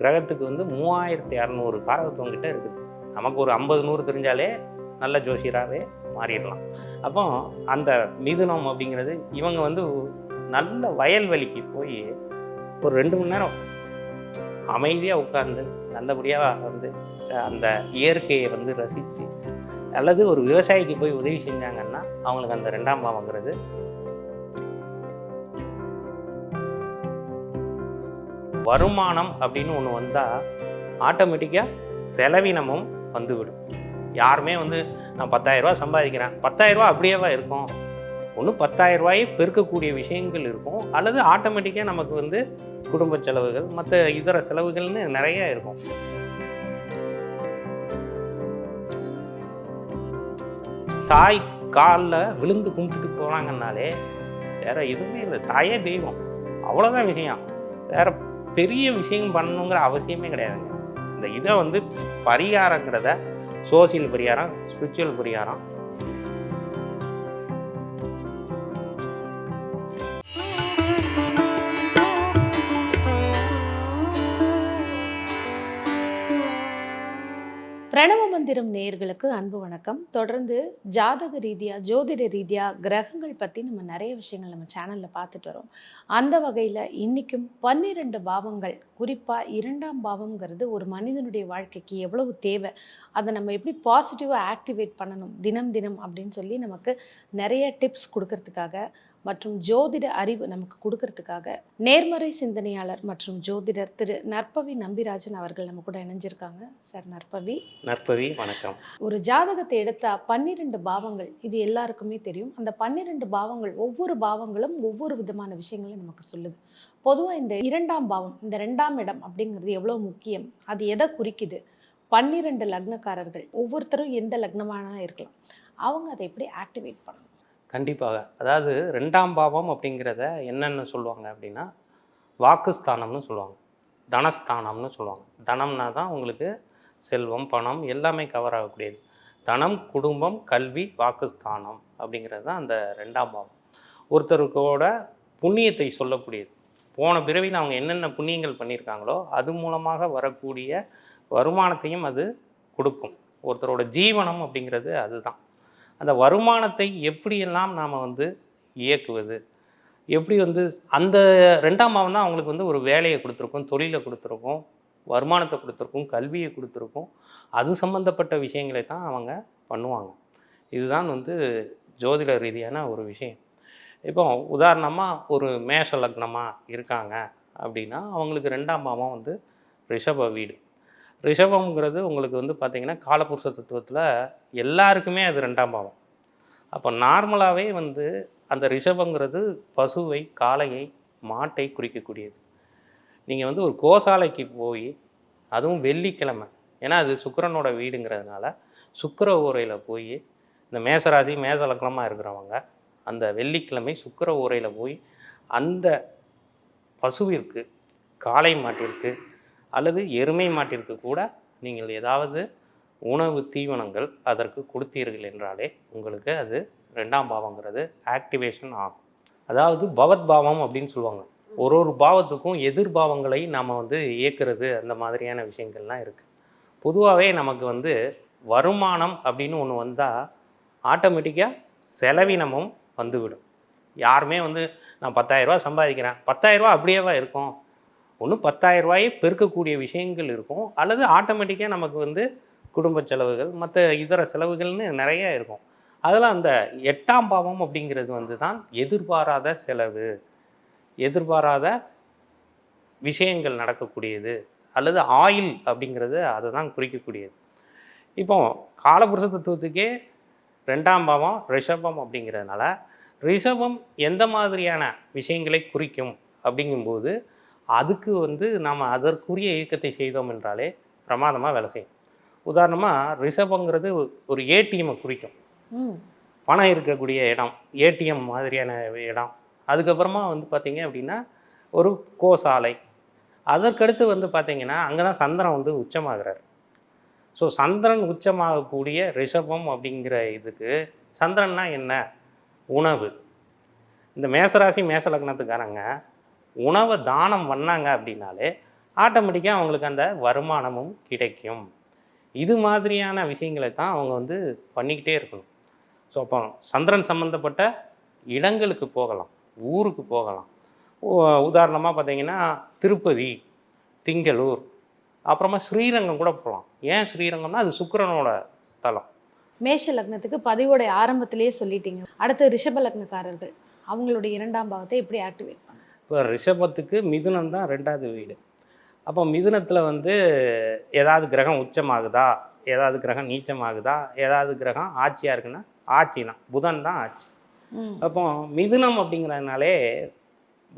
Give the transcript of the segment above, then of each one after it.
கிரகத்துக்கு வந்து 3200 காரகத்துவம் கிட்ட இருக்குது. நமக்கு ஒரு 50 100 தெரிஞ்சாலே நல்ல ஜோசியராகவே மாறிடலாம். அப்போ அந்த மிதுனம் அப்படிங்கிறது இவங்க வந்து நல்ல வயல்வெளிக்கு போய் ஒரு 2 மணி நேரம் அமைதியாக உட்கார்ந்து நல்லபடியாக வந்து அந்த இயற்கையை வந்து ரசித்து, அல்லது ஒரு விவசாயிக்கு போய் உதவி செஞ்சாங்கன்னா அவங்களுக்கு அந்த 2ஆம் பாவங்கிறது வருமானம் அப்படின்னு ஒன்று வந்தால் ஆட்டோமேட்டிக்காக செலவினமும் வந்துவிடும். யாருமே வந்து நான் 10,000 ரூபா சம்பாதிக்கிறேன், 10,000 ரூபா அப்படியேவா இருக்கும்? ஒன்று 10,000 ரூபாயை பெருக்கக்கூடிய விஷயங்கள் இருக்கும், அல்லது ஆட்டோமேட்டிக்காக நமக்கு வந்து குடும்ப செலவுகள் மற்ற இதர செலவுகள்னு நிறைய இருக்கும். தாய் காலில் விழுந்து கும்பிட்டுட்டு போனாங்கன்னாலே வேற எதுவுமே இல்லை. தாயே தெய்வம், அவ்வளோதான் விஷயம். வேற பெரிய விஷயம் பண்ணணுங்கிற அவசியமே கிடையாதுங்க. இந்த இதை வந்து பரிகாரங்கிறத சோசியல் பரிகாரம், ஸ்பிரிச்சுவல் பரிகாரம், பிரணவ மந்திரம் நேயர்களுக்கு அன்பு வணக்கம். தொடர்ந்து ஜாதக ரீதியாக, ஜோதிட ரீதியாக, கிரகங்கள் பற்றி நம்ம நிறைய விஷயங்கள் நம்ம சேனலில் பார்த்துட்டு வரோம். அந்த வகையில் இன்றைக்கும் 12 பாவங்கள், குறிப்பாக 2ஆம் பாவம்ங்கிறது ஒரு மனிதனுடைய வாழ்க்கைக்கு எவ்வளவு தேவை, அதை நம்ம எப்படி பாசிட்டிவாக ஆக்டிவேட் பண்ணணும் தினம் தினம் அப்படின்னு சொல்லி நமக்கு நிறைய டிப்ஸ் கொடுக்கறதுக்காக மற்றும் ஜோதிட அறிவு நமக்கு கொடுக்கறதுக்காக நேர்மறை சிந்தனையாளர் மற்றும் ஜோதிடர் திரு நற்பவி நம்பிராஜன் அவர்கள் நம்ம கூட இணைஞ்சிருக்காங்க. சார் நற்பவி வணக்கம். ஒரு ஜாதகத்தை எடுத்தா 12 பாவங்கள், இது எல்லாருக்குமே தெரியும். அந்த 12 பாவங்கள், ஒவ்வொரு பாவங்களும் ஒவ்வொரு விதமான விஷயங்களை நமக்கு சொல்லுது. பொதுவாக இந்த 2ஆம் பாவம், இந்த 2ஆம் இடம் அப்படிங்கிறது எவ்வளோ முக்கியம், அது எதை குறிக்குது, 12 லக்னக்காரர்கள் ஒவ்வொருத்தரும் எந்த லக்னமான இருக்கலாம், அவங்க அதை எப்படி ஆக்டிவேட் பண்ணணும்? கண்டிப்பாக. அதாவது 2ஆம் பாவம் அப்படிங்கிறத என்னென்னு சொல்லுவாங்க அப்படின்னா, வாக்குஸ்தானம்னு சொல்லுவாங்க, தனஸ்தானம்னு சொல்லுவாங்க. தனம்னா தான் உங்களுக்கு செல்வம், பணம் எல்லாமே கவர் ஆகக்கூடியது. தனம், குடும்பம், கல்வி, வாக்குஸ்தானம் அப்படிங்கிறது தான் அந்த 2ஆம் பாவம். ஒருத்தருக்கோட புண்ணியத்தை சொல்லக்கூடியது. போன பிறவியில் அவங்க என்னென்ன புண்ணியங்கள் பண்ணியிருக்காங்களோ அது மூலமாக வரக்கூடிய வருமானத்தையும் அது கொடுக்கும். ஒருத்தரோட ஜீவனம் அப்படிங்கிறது அதுதான். அந்த வருமானத்தை எப்படியெல்லாம் நாம் வந்து இயக்குவது, எப்படி வந்து அந்த 2ஆம் பாவம் தான் அவங்களுக்கு வந்து ஒரு வேலையை கொடுத்துருக்கும், தொழிலை கொடுத்துருக்கும், வருமானத்தை கொடுத்துருக்கும், கல்வியை கொடுத்துருக்கும். அது சம்மந்தப்பட்ட விஷயங்களை தான் அவங்க பண்ணுவாங்க. இதுதான் வந்து ஜோதிட ரீதியான ஒரு விஷயம். இப்போ உதாரணமாக ஒரு மேஷ லக்னமாக இருக்காங்க அப்படின்னா அவங்களுக்கு 2ஆம் பாவம் வந்து ரிஷப வீடு. ரிஷபம்ங்கிறது உங்களுக்கு வந்து பார்த்திங்கன்னா காலபுருஷ தத்துவத்தில் எல்லாருக்குமே அது 2ஆம் பாவம். அப்போ நார்மலாகவே வந்து அந்த ரிஷபங்கிறது பசுவை, காளையை, மாட்டை குறிக்கக்கூடியது. நீங்கள் வந்து ஒரு கோசாலைக்கு போய், அதுவும் வெள்ளிக்கிழமை, ஏன்னா அது சுக்கிரனோட வீடுங்கிறதுனால சுக்கிர ஓரையில் போய் இந்த மேசராசி மேச லக்னமாக இருக்கிறவங்க அந்த வெள்ளிக்கிழமை சுக்கிர ஓரையில் போய் அந்த பசுவிற்கு, காளை மாட்டிற்கு அல்லது எருமை மாட்டிற்கு கூட நீங்கள் ஏதாவது உணவு தீவனங்கள் அதற்கு கொடுத்தீர்கள் என்றாலே உங்களுக்கு அது 2ஆம் பாவங்கிறது ஆக்டிவேஷன் ஆகும். அதாவது பவத் பாவம் அப்படின்னு சொல்லுவாங்க. ஒரு பாவத்துக்கும் எதிர்பாவங்களை நாம் வந்து இயக்கிறது, அந்த மாதிரியான விஷயங்கள்லாம் இருக்குது. பொதுவாகவே நமக்கு வந்து வருமானம் அப்படின்னு ஒன்று வந்தால் ஆட்டோமேட்டிக்காக செலவினமும் வந்துவிடும். யாருமே வந்து நான் 10,000 ரூபா சம்பாதிக்கிறேன், 10,000 ரூபா அப்படியேவா இருக்கும்? ஒன்று 10,000 ரூபாயை பெருக்கக்கூடிய விஷயங்கள் இருக்கும், அல்லது ஆட்டோமேட்டிக்காக நமக்கு வந்து குடும்ப செலவுகள் மற்ற இதர செலவுகள்னு நிறைய இருக்கும். அதில் அந்த 8ஆம் பாவம் அப்படிங்கிறது வந்து தான் எதிர்பாராத செலவு, எதிர்பாராத விஷயங்கள் நடக்கக்கூடியது, அல்லது ஆயில் அப்படிங்கிறது அதை தான் குறிக்கக்கூடியது. இப்போ காலபுருஷ தத்துவத்துக்கே 2ஆம் பாவம் ரிஷபம் அப்படிங்கிறதுனால ரிஷபம் எந்த மாதிரியான விஷயங்களை குறிக்கும் அப்படிங்கும்போது அதுக்கு வந்து நாம் அதற்குரிய இயக்கத்தை செய்தோம் என்றாலே பிரமாதமாக வேலை செய்யும். உதாரணமாக ரிஷபங்கிறது ஒரு ஏடிஎம்மை குறிக்கும். பணம் இருக்கக்கூடிய இடம், ஏடிஎம் மாதிரியான இடம். அதுக்கப்புறமா வந்து பார்த்திங்க அப்படின்னா ஒரு கோசாலை. அதற்கடுத்து வந்து பார்த்திங்கன்னா அங்கே தான் சந்திரன் வந்து உச்சமாகிறார். ஸோ சந்திரன் உச்சமாகக்கூடிய ரிஷபம் அப்படிங்கிற இதுக்கு சந்திரன்னா என்ன? உணவு. இந்த மேசராசி மேச லக்னத்துக்காரங்க உணவை தானம் பண்ணாங்க அப்படின்னாலே ஆட்டோமேட்டிக்காக அவங்களுக்கு அந்த வருமானமும் கிடைக்கும். இது மாதிரியான விஷயங்களை தான் அவங்க வந்து பண்ணிக்கிட்டே இருக்கணும். ஸோ அப்போ சந்திரன் சம்மந்தப்பட்ட இடங்களுக்கு போகலாம், ஊருக்கு போகலாம். உதாரணமாக பார்த்தீங்கன்னா திருப்பதி, திங்களூர், அப்புறமா ஸ்ரீரங்கம் கூட போகலாம். ஏன் ஸ்ரீரங்கம்னா அது சுக்கிரனோட ஸ்தலம். மேஷ லக்னத்துக்கு பதிவோடைய ஆரம்பத்திலேயே சொல்லிட்டீங்க. அடுத்து ரிஷப லக்னக்காரர்கள் அவங்களுடைய 2ஆம் பாவத்தை எப்படி ஆக்டிவேட் பண்ண? இப்போ ரிஷபத்துக்கு மிதுனம் தான் 2வது வீடு. அப்போ மிதுனத்தில் வந்து ஏதாவது கிரகம் உச்சமாகுதா, ஏதாவது கிரகம் நீச்சமாகுதா, ஏதாவது கிரகம் ஆட்சியாக இருக்குன்னா ஆட்சி தான், புதன் தான் ஆட்சி. அப்போ மிதுனம் அப்படிங்கிறதுனாலே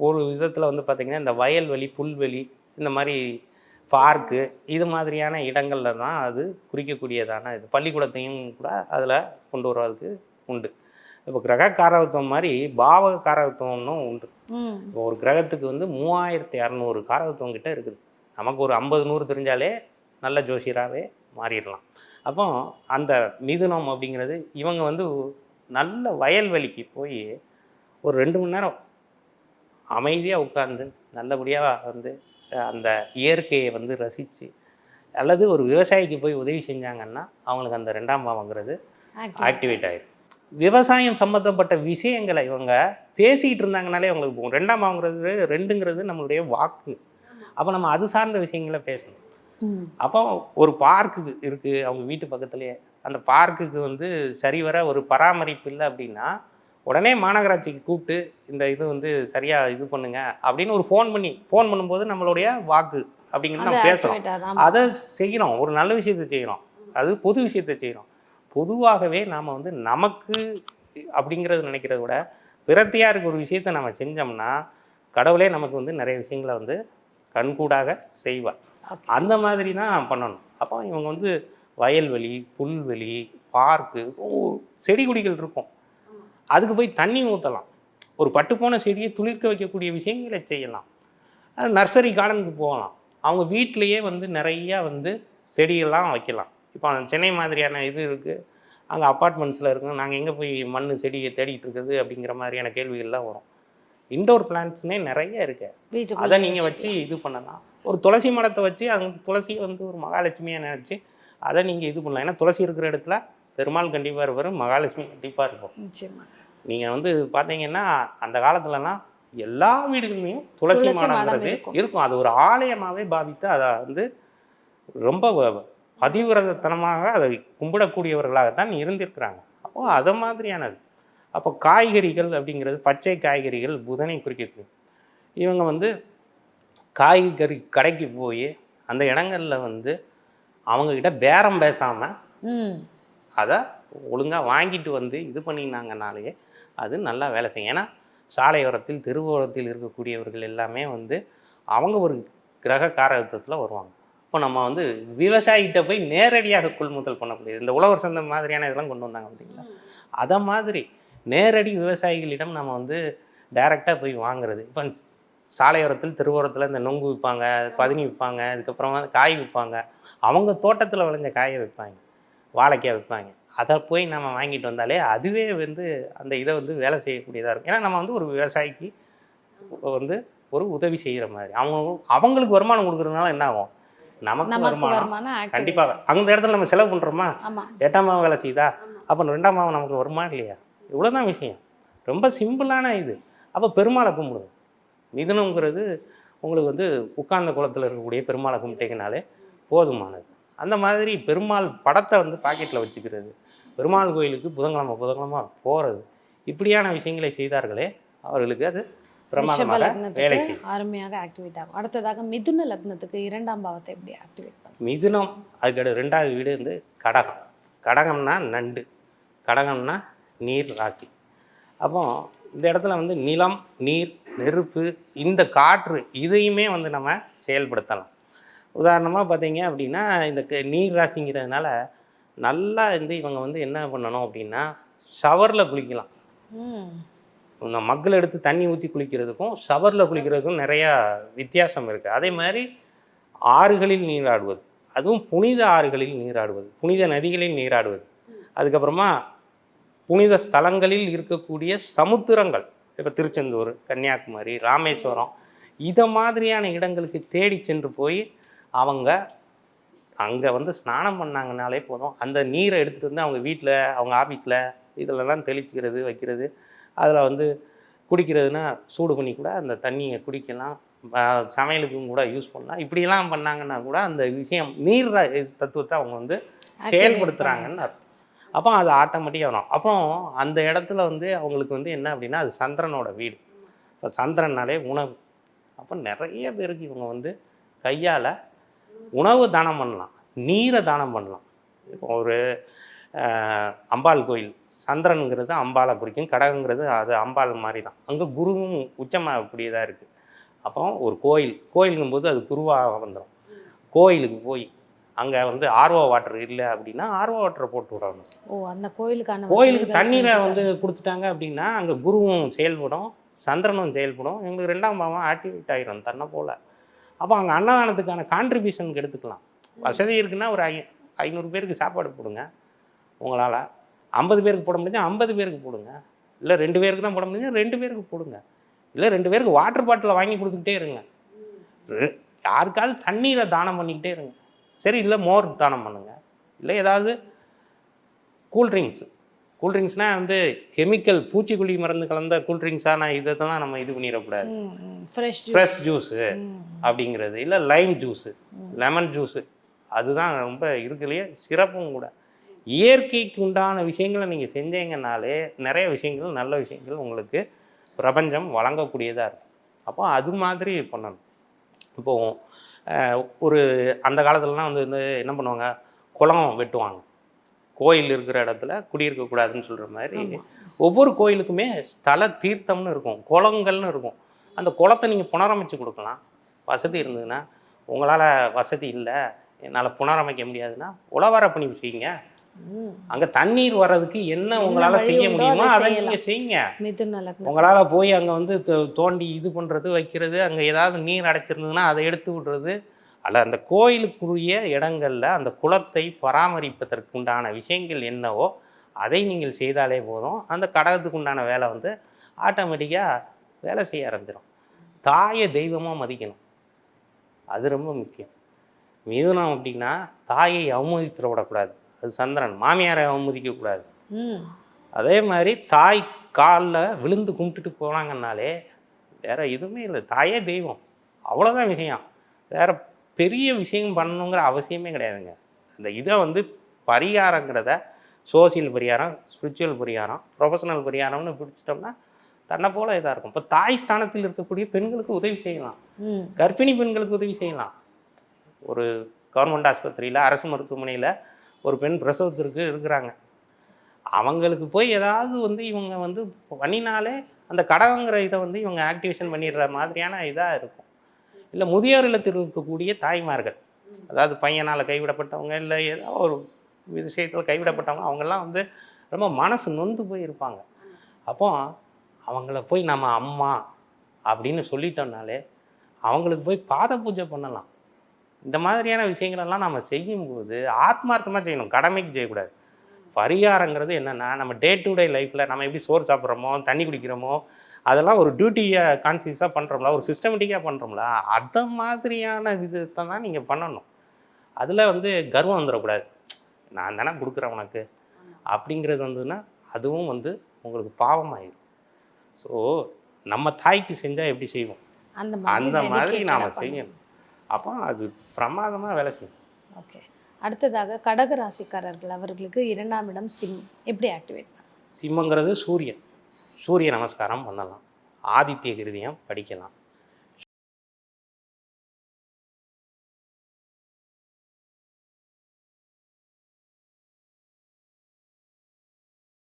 ஒரு விதத்தில் வந்து பார்த்திங்கன்னா இந்த வயல்வெளி, புல்வெளி, இந்த மாதிரி பார்க்கு, இது மாதிரியான இடங்கள்ல தான் அது குறிக்கக்கூடியதான இது. பள்ளிக்கூடத்தையும் கூட அதில் கொண்டு வருவதற்கு உண்டு. இப்போ கிரக காரகத்துவம் மாதிரி பாவக காரகத்துவம்னும் உண்டு. இப்போ ஒரு கிரகத்துக்கு வந்து 3600 காரகத்துவம் கிட்ட இருக்குது. நமக்கு ஒரு 50 100 தெரிஞ்சாலே நல்ல ஜோசியராகவே மாறிடலாம். அப்போ அந்த மிதுனம் அப்படிங்கிறது இவங்க வந்து நல்ல வயல்வெளிக்கு போய் ஒரு 2 மணி நேரம் அமைதியாக உட்கார்ந்து நல்லபடியாக வந்து அந்த இயற்கையை வந்து ரசித்து, அல்லது ஒரு விவசாயிக்கு போய் உதவி செஞ்சாங்கன்னா அவங்களுக்கு அந்த 2ஆம் பாவங்கிறது ஆக்டிவேட் ஆகிடும். விவசாயம் சம்மந்தப்பட்ட விஷயங்களை இவங்க பேசிகிட்டு இருந்தாங்கனாலே அவங்களுக்கு போகும். 2ஆம் பாவங்கிறது 2ங்கிறது நம்மளுடைய வாக்கு. அப்போ நம்ம அது சார்ந்த விஷயங்களை பேசணும். அப்போ ஒரு பார்க்கு இருக்குது அவங்க வீட்டு பக்கத்துலேயே, அந்த பார்க்குக்கு வந்து சரிவர ஒரு பராமரிப்பு இல்லை அப்படின்னா உடனே மாநகராட்சிக்கு கூப்பிட்டு இந்த இது வந்து சரியாக இது பண்ணுங்க அப்படின்னு ஒரு ஃபோன் பண்ணும்போது நம்மளுடைய வாக்கு அப்படிங்கிறது நம்ம பேசுகிறோம். அதை செய்கிறோம், ஒரு நல்ல விஷயத்தை செய்கிறோம், அது பொது விஷயத்தை செய்கிறோம். பொதுவாகவே நாம் வந்து நமக்கு அப்படிங்கிறது நினைக்கிறத விட பிரத்தியாருக்கு ஒரு விஷயத்தை நம்ம செஞ்சோம்னா கடவுளே நமக்கு வந்து நிறைய விஷயங்களை வந்து கண்கூடாக செய்வார். அந்த மாதிரி தான் பண்ணணும். அப்போ இவங்க வந்து வயல்வெளி, புல்வெளி, பார்க்கு, செடி கொடிகள் இருக்கும், அதுக்கு போய் தண்ணி ஊற்றலாம். ஒரு பட்டுப்போன செடியை துளிர்க்க வைக்கக்கூடிய விஷயங்களை செய்யலாம். அது நர்சரி கார்டனுக்கு போகலாம். அவங்க வீட்டிலையே வந்து நிறையா வந்து செடியெல்லாம் வைக்கலாம். இப்போ சென்னை மாதிரியான இது இருக்குது, அங்கே அப்பார்ட்மெண்ட்ஸில் இருக்கும், நாங்கள் எங்கே போய் மண் செடியை தேடிட்டு இருக்குது அப்படிங்கிற மாதிரியான கேள்விகள்லாம் வரும். இன்டோர் பிளான்ட்ஸ்னே நிறைய இருக்குது, அதை நீங்கள் வச்சு இது பண்ணலாம். ஒரு துளசி மரத்தை வச்சு அந்த துளசியை வந்து ஒரு மகாலட்சுமியாக நினச்சி அதை நீங்கள் இது பண்ணலாம். ஏன்னா துளசி இருக்கிற இடத்துல பெருமாள் கண்டிப்பாக இருப்பார், மகாலட்சுமி கண்டிப்பாக இருக்கும். நீங்கள் வந்து பார்த்தீங்கன்னா அந்த காலத்துலலாம் எல்லா வீடுகள்லையும் துளசி மாடங்கிறது இருக்கும். அது ஒரு ஆலயமாகவே பாவித்து அதை வந்து ரொம்ப பதிவிரதத்தனமாக அதை கும்பிடக்கூடியவர்களாகத்தான் இருந்திருக்கிறாங்க. அப்போது அதை மாதிரியானது. அப்போ காய்கறிகள் அப்படிங்கிறது பச்சை காய்கறிகள் புதனை குறிக்கிறது. இவங்க வந்து காய்கறி கடைக்கு போய் அந்த இடங்களில் வந்து அவங்கக்கிட்ட பேரம் பேசாமல் அதை ஒழுங்காக வாங்கிட்டு வந்து இது பண்ணினாங்கனாலே அது நல்லா வேலை செய்யும். ஏன்னா சாலையோரத்தில் தெருவோரத்தில் இருக்கக்கூடியவர்கள் எல்லாமே வந்து அவங்க ஒரு கிரக காரகத்துவத்தில் வருவாங்க. இப்போ நம்ம வந்து விவசாயிகிட்ட போய் நேரடியாக கொள்முதல் பண்ண முடியாது. இந்த உழவர் சந்தை மாதிரியான இதெல்லாம் கொண்டு வந்தாங்க அப்படிங்களா, அதை மாதிரி நேரடி விவசாயிகளிடம் நம்ம வந்து டைரெக்டாக போய் வாங்குறது. இப்போ சாலையோரத்தில் தெருவோரத்தில் இந்த நொங்கு விற்பாங்க, பதனி விற்பாங்க, அதுக்கப்புறமா காய் விற்பாங்க, அவங்க தோட்டத்தில் விளைஞ்ச காயை விற்பாங்க, வாழைக்காய் விற்பாங்க. அதை போய் நம்ம வாங்கிட்டு வந்தாலே அதுவே வந்து அந்த இதை வந்து வேலை செய்யக்கூடியதாக இருக்கும். ஏன்னா நம்ம வந்து ஒரு விவசாயிக்கு வந்து ஒரு உதவி செய்கிற மாதிரி அவங்களுக்கு வருமானம் கொடுக்குறதுனால என்ன ஆகும், நமக்கு வருமானம் கண்டிப்பாக. அந்த இடத்துல நம்ம செலவு பண்ணுறோமா, 8ஆம் மாதம் வேலை செய்யுதா, அப்போ 2ஆம் மாதம் நமக்கு வருமா இல்லையா, இவ்வளோதான் விஷயம். ரொம்ப சிம்பிளான இது. அப்போ பெருமாளை கும்பிடுது. மிதுனங்கிறது உங்களுக்கு வந்து உட்கார்ந்த குளத்தில் இருக்கக்கூடிய பெருமாளை கும்பிட்டீங்கனாலே போதுமானது. அந்த மாதிரி பெருமாள் படத்தை வந்து பாக்கெட்டில் வச்சுக்கிறது, பெருமாள் கோயிலுக்கு புதன்கிழமை போகிறது, இப்படியான விஷயங்களை செய்தார்களே அவர்களுக்கு அது பிரமாதமாக வேலை செய்யும், அருமையாக ஆக்டிவேட் ஆகும். அடுத்ததாக மிதுன லக்னத்துக்கு 2ஆம் பாவத்தை எப்படி ஆக்டிவேட் பண்ணும்? மிதுனம் அதுக்கு 2வது வீடு வந்து கடகம். கடகம்னா நண்டு, கடகம்னா நீர் ராசி. அப்போ இந்த இடத்துல வந்து நிலம், நீர், நெருப்பு, இந்த காற்று இதையுமே வந்து நம்ம செயல்படுத்தலாம். உதாரணமாக பார்த்தீங்க அப்படின்னா இந்த நீர் ராசிங்கிறதுனால நல்லா வந்து இவங்க வந்து என்ன பண்ணணும் அப்படின்னா ஷவரில் குளிக்கலாம். இந்த மக்கில் எடுத்து தண்ணி ஊற்றி குளிக்கிறதுக்கும் ஷவரில் குளிக்கிறதுக்கும் நிறையா வித்தியாசம் இருக்குது. அதே மாதிரி ஆறுகளில் நீராடுவது, அதுவும் புனித ஆறுகளில் நீராடுவது, புனித நதிகளில் நீராடுவது, அதுக்கப்புறமா புனித ஸ்தலங்களில் இருக்கக்கூடிய சமுத்திரங்கள், இப்போ திருச்செந்தூர், கன்னியாகுமரி, ராமேஸ்வரம், இதை மாதிரியான இடங்களுக்கு தேடி சென்று போய் அவங்க அங்கே வந்து ஸ்நானம் பண்ணாங்கனாலே போதும், அந்த நீரை எடுத்துகிட்டு வந்து அவங்க வீட்டில், அவங்க ஆஃபீஸில் இதிலலாம் தெளிக்கிறது வைக்கிறது, அதில் வந்து குடிக்கிறதுனா சூடு பண்ணி கூட அந்த தண்ணியை குடிக்கலாம், சமையலுக்கும் கூட யூஸ் பண்ணலாம். இப்படிலாம் பண்ணாங்கன்னா கூட அந்த விஷயம் நீர் தத்துவத்தை அவங்க வந்து செயல்படுத்துகிறாங்கன்னு அர்த்தம். அப்போ அது ஆட்டோமேட்டிக்காக வரும். அப்போ அந்த இடத்துல வந்து அவங்களுக்கு வந்து என்ன அப்படின்னா, அது சந்திரனோட வீடு. இப்போ சந்திரனாலே உணவு. அப்போ நிறைய பேருக்கு இவங்க வந்து கையால் உணவு தானம் பண்ணலாம், நீரை தானம் பண்ணலாம். இப்போ ஒரு அம்பாள் கோயில், சந்திரனுங்கிறது அம்பாளை குறிக்கும், கடகங்கிறது அது அம்பாள் மாதிரி தான். அங்கே குருவும் உச்சமாகக்கூடியதாக இருக்குது. அப்போ ஒரு கோயிலுங்கும்போது அது குருவாக வந்துடும். கோயிலுக்கு போய் அங்கே வந்து ஆர்ஓ வாட்டர் இல்லை அப்படின்னா ஆர்ஓ வாட்டரை போட்டு விடணும். அந்த கோயிலுக்கு தண்ணீரை வந்து கொடுத்துட்டாங்க அப்படின்னா அங்கே குருவும் செயல்படும், சந்திரனும் செயல்படும். எங்களுக்கு 2ஆம் பாவம் ஆக்டிவேட் ஆகிடும் தன்னை போல். அப்போ அங்கே அன்னதானத்துக்கான கான்ட்ரிபியூஷனுக்கு எடுத்துக்கலாம். வசதி இருக்குன்னா ஒரு 500 பேருக்கு சாப்பாடு போடுங்க. உங்களால் 50 பேருக்கு போட முடிஞ்சா 50 பேருக்கு போடுங்க. இல்லை 2 பேருக்கு தான் போட முடிஞ்சா 2 பேருக்கு போடுங்க. இல்லை 2 பேருக்கு வாட்டர் பாட்டிலை வாங்கி கொடுத்துக்கிட்டே இருங்க. யாருக்காவது தண்ணீரை தானம் பண்ணிக்கிட்டே இருங்க. சரி, இல்லை மோர் தானம் பண்ணுங்கள். இல்லை ஏதாவது கூல்ட்ரிங்க்ஸ்னால் வந்து கெமிக்கல் பூச்சிக்கொல்லி மருந்து கலந்த கூல்ட்ரிங்க்ஸாக நான் இதை தான் நம்ம இது பண்ணிடக்கூடாது. ஃப்ரெஷ் ஜூஸு அப்படிங்கிறது, இல்லை லைம் ஜூஸு, லெமன் ஜூஸு, அதுதான் ரொம்ப இருக்குலையே சிறப்பும் கூட. இயற்கைக்கு உண்டான விஷயங்களை நீங்கள் செஞ்சீங்கன்னாலே நிறைய விஷயங்கள், நல்ல விஷயங்கள் உங்களுக்கு பிரபஞ்சம் வழங்கக்கூடியதாக இருக்கும். அப்போ அது மாதிரி பண்ணணும். இப்போது ஒரு அந்த காலத்துலலாம் வந்து என்ன பண்ணுவாங்க, குளம் வெட்டுவாங்க. கோயில் இருக்கிற இடத்துல குடியிருக்கக்கூடாதுன்னு சொல்கிற மாதிரி ஒவ்வொரு கோயிலுக்குமே ஸ்தல தீர்த்தம்னு இருக்கும், குளங்கள்னு இருக்கும். அந்த குளத்தை நீங்கள் புனரமைச்சு கொடுக்கலாம். வசதி இருந்ததுன்னா. உங்களால் வசதி இல்லை, என்னால் புனரமைக்க முடியாதுன்னா உழவார பண்ணி செய்யுங்க. அங்கே தண்ணீர் வர்றதுக்கு என்ன உங்களால் செய்ய முடியுமோ அதை நீங்கள் செய்யுங்க. உங்களால் போய் அங்கே வந்து தோண்டி இது பண்ணுறது வைக்கிறது, அங்கே ஏதாவது நீர் அடைச்சிருந்ததுன்னா அதை எடுத்து விடுறது, அல்ல அந்த கோயிலுக்குரிய இடங்களில் அந்த குளத்தை பராமரிப்பதற்கு உண்டான விஷயங்கள் என்னவோ அதை நீங்கள் செய்தாலே போதும். அந்த கடகத்துக்கு உண்டான வேலை வந்து ஆட்டோமேட்டிக்காக வேலை செய்ய ஆரம்பிச்சிடும். தாயை தெய்வமாக மதிக்கணும், அது ரொம்ப முக்கியம். மிதுனம் அப்படின்னா தாயை அவமதித்துட விடக்கூடாது, அது சந்திரன். மாமியாரை அவமதிக்கக்கூடாது. அதே மாதிரி தாய் காலில் விழுந்து கும்பிட்டுட்டு போனாங்கன்னாலே வேற எதுவுமே இல்லை, தாயே தெய்வம், அவ்வளோதான் விஷயம். வேற பெரிய விஷயம் பண்ணணுங்கிற அவசியமே கிடையாதுங்க. இந்த இதை வந்து பரிகாரங்கிறத சோசியல் பரிகாரம், ஸ்பிரிச்சுவல் பரிகாரம், ப்ரொஃபஷனல் பரிகாரம்னு பிடிச்சிட்டோம்னா தன்னை போல இதாக இருக்கும். இப்போ தாய் ஸ்தானத்தில் இருக்கக்கூடிய பெண்களுக்கு உதவி செய்யலாம், கர்ப்பிணி பெண்களுக்கு உதவி செய்யலாம். ஒரு கவர்மெண்ட் ஆஸ்பத்திரியில், அரசு மருத்துவமனையில் ஒரு பெண் பிரசவத்திற்கு இருக்கிறாங்க, அவங்களுக்கு போய் ஏதாவது வந்து இவங்க வந்து பண்ணினாலே அந்த கடகங்கிற இதை வந்து இவங்க ஆக்டிவேஷன் பண்ணிடுற மாதிரியான இதாக இருக்கும். இல்லை முதியோர் இல்லத்தில் இருக்கக்கூடிய தாய்மார்கள், அதாவது பையனால் கைவிடப்பட்டவங்க, இல்லை ஏதோ ஒரு விஷயத்தில் கைவிடப்பட்டவங்க, அவங்கெல்லாம் வந்து ரொம்ப மனசு நொந்து போய் இருப்பாங்க. அப்போ அவங்கள போய் நம்ம அம்மா அப்படின்னு சொல்லிட்டோம்னாலே அவங்களுக்கு போய் பாத பூஜை பண்ணலாம். இந்த மாதிரியான விஷயங்களெல்லாம் நம்ம செய்யும்போது ஆத்மார்த்தமாக செய்யணும், கடமைக்கு செய்யக்கூடாது. பரிகாரங்கிறது என்னென்னா, நம்ம டே டு டே லைஃப்பில் நம்ம எப்படி சோறு சாப்பிட்றோமோ, தண்ணி குடிக்கிறோமோ, அதெல்லாம் ஒரு டியூட்டியை கான்சியஸாக பண்ணுறோம்ல, ஒரு சிஸ்டமேட்டிக்காக பண்ணுறோம்ல, அந்த மாதிரியான விதத்தை தான் நீங்கள் பண்ணணும். அதில் வந்து கர்வம் வந்துடக்கூடாது, நான் தானே கொடுக்குறேன் உனக்கு அப்படிங்கிறது வந்ததுன்னா அதுவும் வந்து உங்களுக்கு பாவமாயிடும். ஸோ நம்ம தாய்க்கு செஞ்சால் எப்படி செய்வோம், அந்த மாதிரி நாம் செய்யணும். அப்போ அது பிரமாதமாக வேலை செய்யும். ஓகே, அடுத்ததாக கடக ராசிக்காரர்கள், அவர்களுக்கு 2ஆம் இடம் சிம்மம், எப்படி ஆக்டிவேட் பண்ணலாம்? சிம்மங்கிறது சூரியன், சூரிய நமஸ்காரம் பண்ணலாம், ஆதித்ய கிருதியம் படிக்கலாம்,